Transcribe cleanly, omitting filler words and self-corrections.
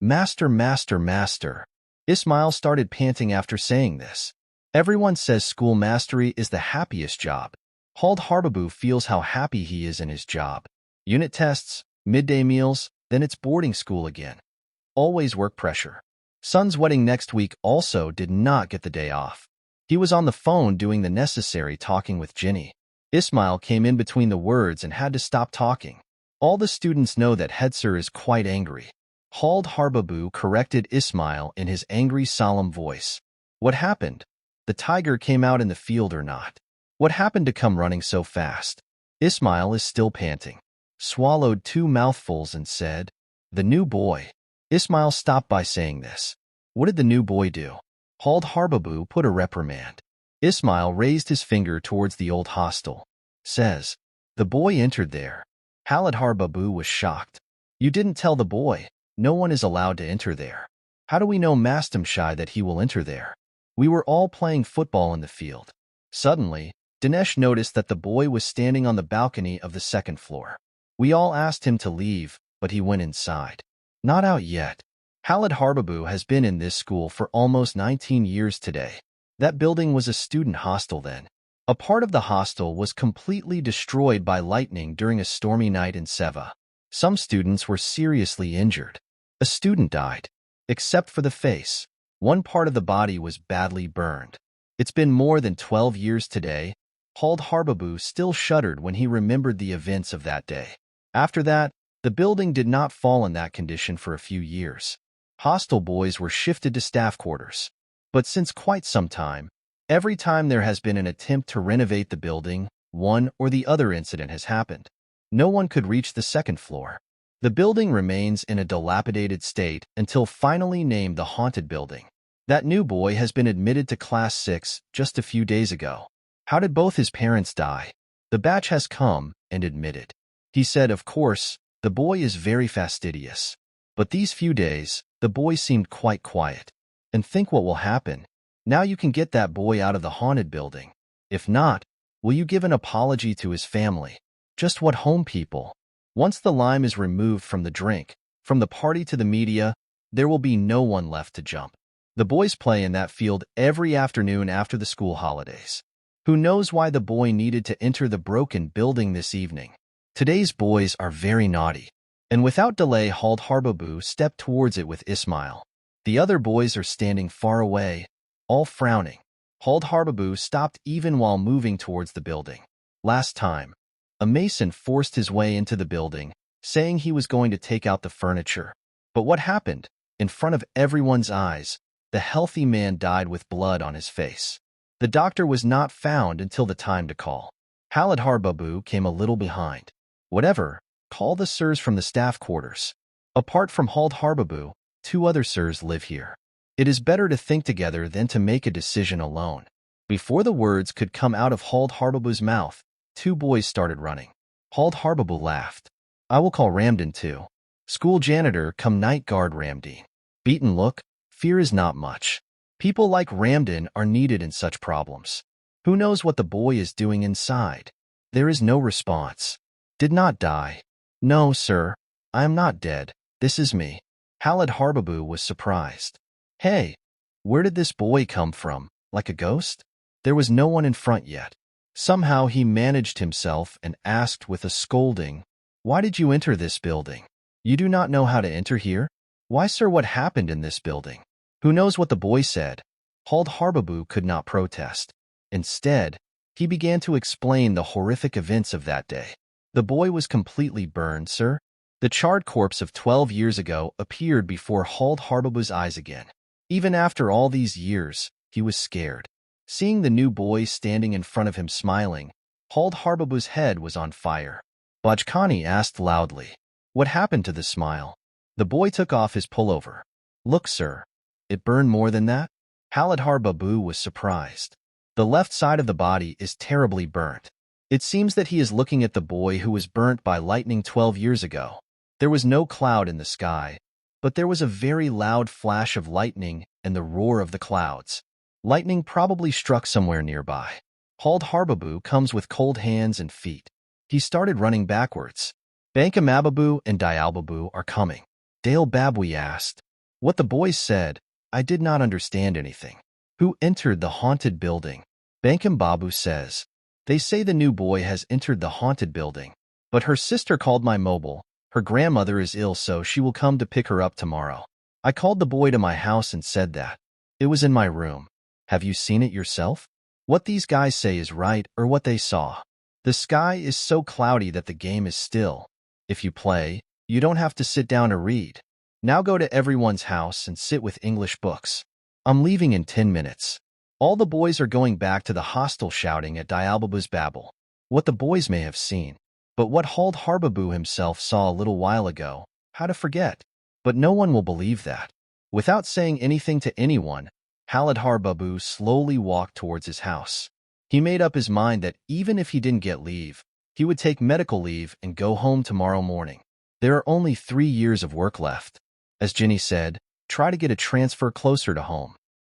Master, master, master. Ismail started panting after saying this. Everyone says school mastery is the happiest job. Hald Harbabu feels how happy he is in his job. Unit tests, midday meals, then it's boarding school again. Always work pressure. Son's wedding next week also did not get the day off. He was on the phone doing the necessary talking with Ginny. Ismail came in between the words and had to stop talking. All the students know that Hedsir is quite angry. Hald Harbabu corrected Ismail in his angry, solemn voice. What happened? The tiger came out in the field or not? What happened to come running so fast? Ismail is still panting. Swallowed 2 mouthfuls and said, The new boy. Ismail stopped by saying this. What did the new boy do? Hald Harbabu put a reprimand. Ismail raised his finger towards the old hostel. Says, The boy entered there. Hald Harbabu was shocked. You didn't tell the boy. No one is allowed to enter there. How do we know Mastamshai that he will enter there? We were all playing football in the field. Suddenly, Dinesh noticed that the boy was standing on the balcony of the 2nd floor. We all asked him to leave, but he went inside. Not out yet. Hald Harbabu has been in this school for almost 19 years today. That building was a student hostel then. A part of the hostel was completely destroyed by lightning during a stormy night in Seva. Some students were seriously injured. A student died. Except for the face. One part of the body was badly burned. It's been more than 12 years today. Hald Harbabu still shuddered when he remembered the events of that day. After that, the building did not fall in that condition for a few years. Hostel boys were shifted to staff quarters. But since quite some time, every time there has been an attempt to renovate the building, one or the other incident has happened. No one could reach the 2nd floor. The building remains in a dilapidated state until finally named the Haunted Building. That new boy has been admitted to Class 6 just a few days ago. How did both his parents die? The batch has come and admitted. He said, of course, the boy is very fastidious. But these few days, the boy seemed quite quiet. And think what will happen. Now you can get that boy out of the haunted building. If not, will you give an apology to his family? Just what home people? Once the lime is removed from the drink, from the party to the media, there will be no one left to jump. The boys play in that field every afternoon after the school holidays. Who knows why the boy needed to enter the broken building this evening? Today's boys are very naughty. And without delay, Hald Harbabu stepped towards it with Ismail. The other boys are standing far away, all frowning. Hald Harbabu stopped even while moving towards the building. Last time, a mason forced his way into the building, saying he was going to take out the furniture. But what happened? In front of everyone's eyes, the healthy man died with blood on his face. The doctor was not found until the time to call. Hald Harbabu came a little behind. Whatever, call the sirs from the staff quarters. Apart from Hald Harbabu, 2 other sirs live here. It is better to think together than to make a decision alone. Before the words could come out of Hald Harbabu's mouth, 2 boys started running. Hald Harbabu laughed. I will call Ramdin too. School janitor come night guard Ramdin. Beaten look, fear is not much. People like Ramdin are needed in such problems. Who knows what the boy is doing inside? There is no response. Did not die. No, sir. I am not dead. This is me. Hald Harbabu was surprised. Hey, where did this boy come from? Like a ghost? There was no one in front yet. Somehow he managed himself and asked with a scolding, Why did you enter this building? You do not know how to enter here? Why, sir, what happened in this building? Who knows what the boy said? Hald Harbabu could not protest. Instead, he began to explain the horrific events of that day. The boy was completely burned, sir. The charred corpse of 12 years ago appeared before Hald Harbabu's eyes again. Even after all these years, he was scared. Seeing the new boy standing in front of him smiling, Hald Harbabu's head was on fire. Bajkani asked loudly, What happened to the smile? The boy took off his pullover. Look, sir. It burned more than that? Hald Harbabu was surprised. The left side of the body is terribly burnt. It seems that he is looking at the boy who was burnt by lightning 12 years ago. There was no cloud in the sky, but there was a very loud flash of lightning and the roar of the clouds. Lightning probably struck somewhere nearby. Hald Harbabu comes with cold hands and feet. He started running backwards. Bankamababu and Dialbabu are coming. Dale Babwi asked, What the boys said, I did not understand anything. Who entered the haunted building? Bankim Babu says. They say the new boy has entered the haunted building. But her sister called my mobile. Her grandmother is ill, so she will come to pick her up tomorrow. I called the boy to my house and said that. It was in my room. Have you seen it yourself? What these guys say is right, or what they saw. The sky is so cloudy that the game is still. If you play, you don't have to sit down to read. Now go to everyone's house and sit with English books. I'm leaving in 10 minutes. All the boys are going back to the hostel shouting at Dialbaba's babble. What the boys may have seen. But what Hald Harbabu himself saw a little while ago, how to forget? But no one will believe that. Without saying anything to anyone, Halid Harbabu slowly walked towards his house. He made up his mind that even if he didn't get leave, he would take medical leave and go home tomorrow morning. There are only 3 years of work left. As Jenny said, try to get a transfer closer to home.